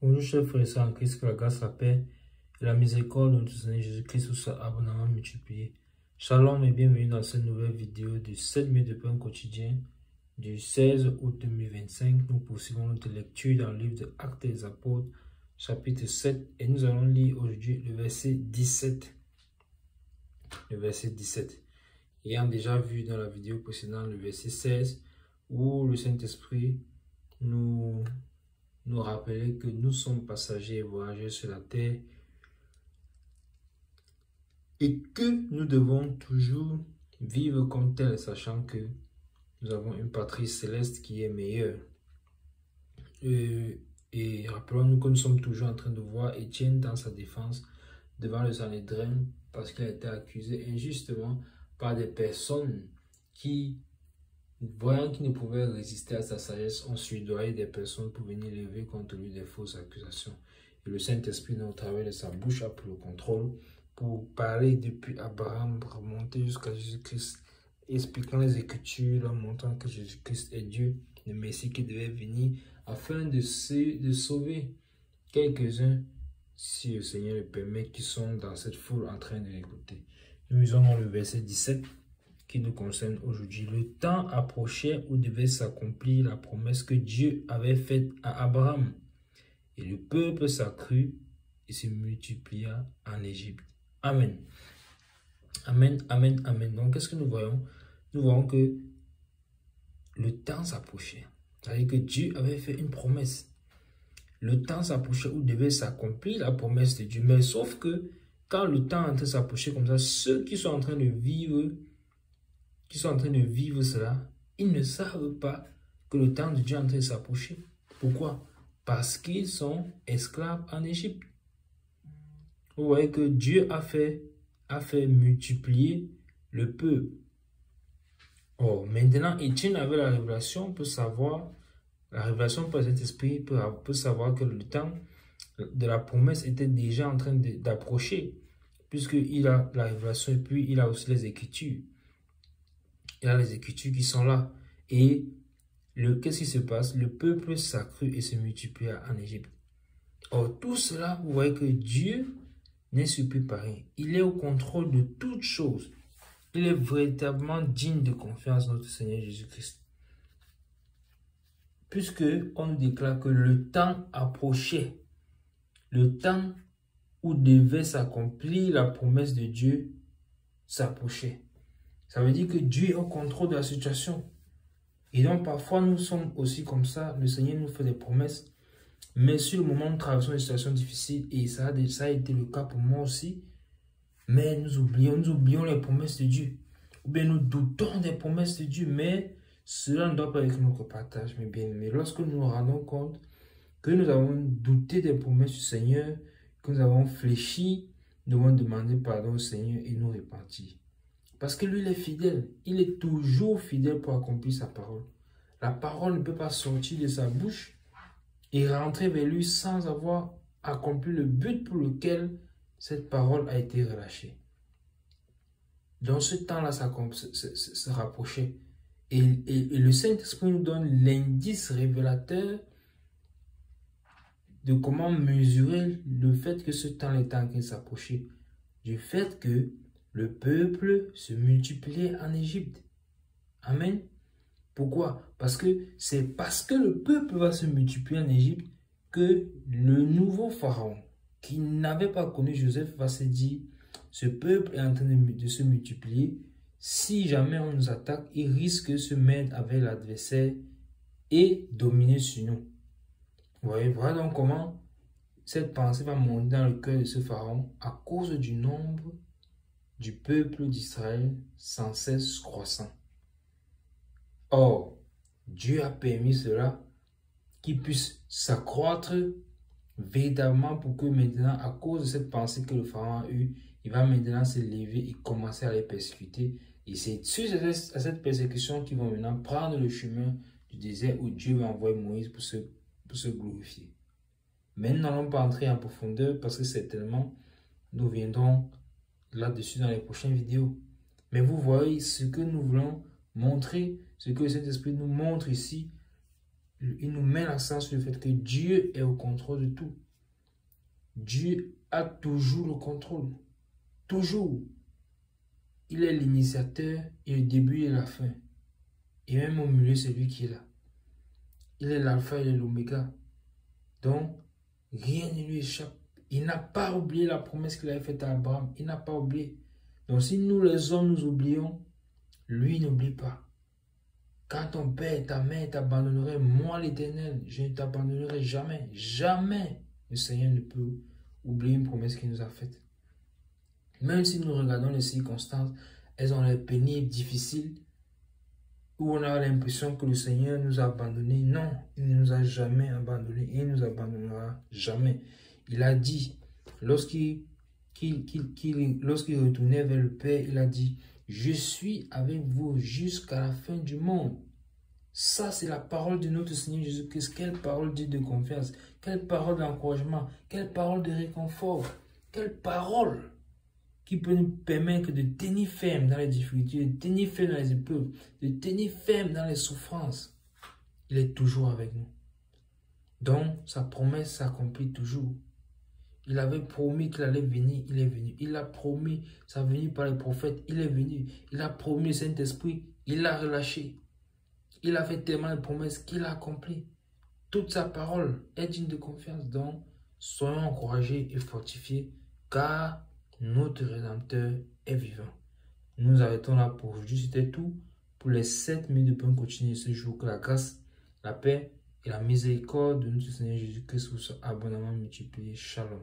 Bonjour chers frères et sœurs en Christ, que la grâce, la paix et la miséricorde de notre Seigneur Jésus-Christ soit abondamment multipliée. Shalom et bienvenue dans cette nouvelle vidéo du 7 minutes de pain quotidien du 16 août 2025. Nous poursuivons notre lecture dans le livre de Actes des Apôtres, chapitre 7, et nous allons lire aujourd'hui le verset 17. Le verset 17. Ayant déjà vu dans la vidéo précédente le verset 16, où le Saint-Esprit nous rappelait que nous sommes passagers et voyageurs sur la terre et que nous devons toujours vivre comme tel, sachant que nous avons une patrie céleste qui est meilleure. Et rappelons-nous que nous sommes toujours en train de voir Étienne dans sa défense devant le Sanhédrin parce qu'il a été accusé injustement par des personnes qui, voyant qu'il ne pouvait résister à sa sagesse, ont sudoyé des personnes pour venir lever contre lui des fausses accusations. Et le Saint-Esprit, au travers de sa bouche, a pris le contrôle pour parler depuis Abraham, remonter jusqu'à Jésus-Christ, expliquant les Écritures, leur montrant que Jésus-Christ est Dieu, le Messie qui devait venir, afin de sauver quelques-uns, si le Seigneur le permet, qui sont dans cette foule en train de l'écouter. Nous lisons dans le verset 17 qui nous concerne aujourd'hui. Le temps approchait où devait s'accomplir la promesse que Dieu avait faite à Abraham. Et le peuple s'accrut et se multiplia en Égypte. Amen. Amen, amen, amen. Donc, qu'est-ce que nous voyons? Nous voyons que le temps s'approchait. C'est-à-dire que Dieu avait fait une promesse. Le temps s'approchait où devait s'accomplir la promesse de Dieu. Mais sauf que quand le temps est en train de s'approcher comme ça, ceux qui sont en train de vivre cela, ils ne savent pas que le temps de Dieu est en train de s'approcher. Pourquoi? Parce qu'ils sont esclaves en Égypte. Vous voyez que Dieu a fait multiplier le peuple. Or, maintenant, Étienne avait la révélation pour savoir, la révélation par cet esprit pour savoir que le temps de la promesse était déjà en train d'approcher, puisqu'il a la révélation et puis il a aussi les Écritures. Il y a les Écritures qui sont là. Et qu'est-ce qui se passe? Le peuple s'accrut et se multiplia en Égypte. Or, tout cela, vous voyez que Dieu n'est surpris par rien. Il est au contrôle de toutes choses. Il est véritablement digne de confiance, notre Seigneur Jésus-Christ. Puisque on nous déclare que le temps approchait. Le temps où devait s'accomplir la promesse de Dieu s'approchait. Ça veut dire que Dieu est au contrôle de la situation. Et donc parfois nous sommes aussi comme ça. Le Seigneur nous fait des promesses. Mais sur le moment, nous traversons une situation difficile. Et ça a été le cas pour moi aussi. Mais nous oublions les promesses de Dieu. Ou bien nous doutons des promesses de Dieu. Mais cela ne doit pas être notre partage, mes bien-aimés. Lorsque nous nous rendons compte que nous avons douté des promesses du Seigneur, que nous avons fléchi, nous devons demander pardon au Seigneur et nous repentir. Parce que lui, il est fidèle. Il est toujours fidèle pour accomplir sa parole. La parole ne peut pas sortir de sa bouche et rentrer vers lui sans avoir accompli le but pour lequel cette parole a été relâchée. Dans ce temps-là, ça se rapprochait. Et le Saint-Esprit nous donne l'indice révélateur de comment mesurer le fait que ce temps est en train de s'approcher. Du fait que le peuple se multipliait en Égypte. Amen. Pourquoi? Parce que c'est parce que le peuple va se multiplier en Égypte que le nouveau pharaon, qui n'avait pas connu Joseph, va se dire, ce peuple est en train de se multiplier. Si jamais on nous attaque, il risque de se mettre avec l'adversaire et dominer sur nous. Vous voyez, voilà donc comment cette pensée va monter dans le cœur de ce pharaon à cause du nombre du peuple d'Israël sans cesse croissant. Or, Dieu a permis cela qu'il puisse s'accroître véritablement pour que maintenant, à cause de cette pensée que le pharaon a eue, il va maintenant se lever et commencer à les persécuter. Et c'est suite à cette persécution qu'ils vont maintenant prendre le chemin du désert où Dieu va envoyer Moïse pour se glorifier. Mais nous n'allons pas entrer en profondeur parce que certainement, nous viendrons là-dessus dans les prochaines vidéos. Mais vous voyez ce que nous voulons montrer, ce que le Saint-Esprit nous montre ici, il nous met l'accent sur le fait que Dieu est au contrôle de tout. Dieu a toujours le contrôle. Toujours. Il est l'initiateur et le début et la fin. Et même au milieu, c'est lui qui est là. Il est l'alpha et l'oméga. Donc, rien ne lui échappe. Il n'a pas oublié la promesse qu'il avait faite à Abraham. Il n'a pas oublié. Donc, si nous les hommes nous oublions, lui n'oublie pas. Quand ton père et ta mère t'abandonneraient, moi l'Éternel, je ne t'abandonnerai jamais. Jamais le Seigneur ne peut oublier une promesse qu'il nous a faite. Même si nous regardons les circonstances, elles ont l'air pénibles, difficiles, où on a l'impression que le Seigneur nous a abandonnés. Non, il ne nous a jamais abandonnés et il ne nous abandonnera jamais. Il a dit, lorsqu'il retournait vers le Père, il a dit, je suis avec vous jusqu'à la fin du monde. Ça, c'est la parole de notre Seigneur Jésus-Christ. Quelle parole digne de confiance, quelle parole d'encouragement, quelle parole de réconfort, quelle parole qui peut nous permettre de tenir ferme dans les difficultés, de tenir ferme dans les épreuves, de tenir ferme dans les souffrances. Il est toujours avec nous. Donc, sa promesse s'accomplit toujours. Il avait promis qu'il allait venir, il est venu. Il a promis sa venue par les prophètes, il est venu. Il a promis le Saint-Esprit, il l'a relâché. Il a fait tellement de promesses qu'il a accompli. Toute sa parole est digne de confiance. Donc, soyons encouragés et fortifiés, car notre Rédempteur est vivant. Nous arrêtons là pour aujourd'hui. C'était tout pour les 7 minutes de pain continu ce jour. Que la grâce, la paix et la miséricorde de notre Seigneur Jésus-Christ vous soient abondamment multipliées. Shalom.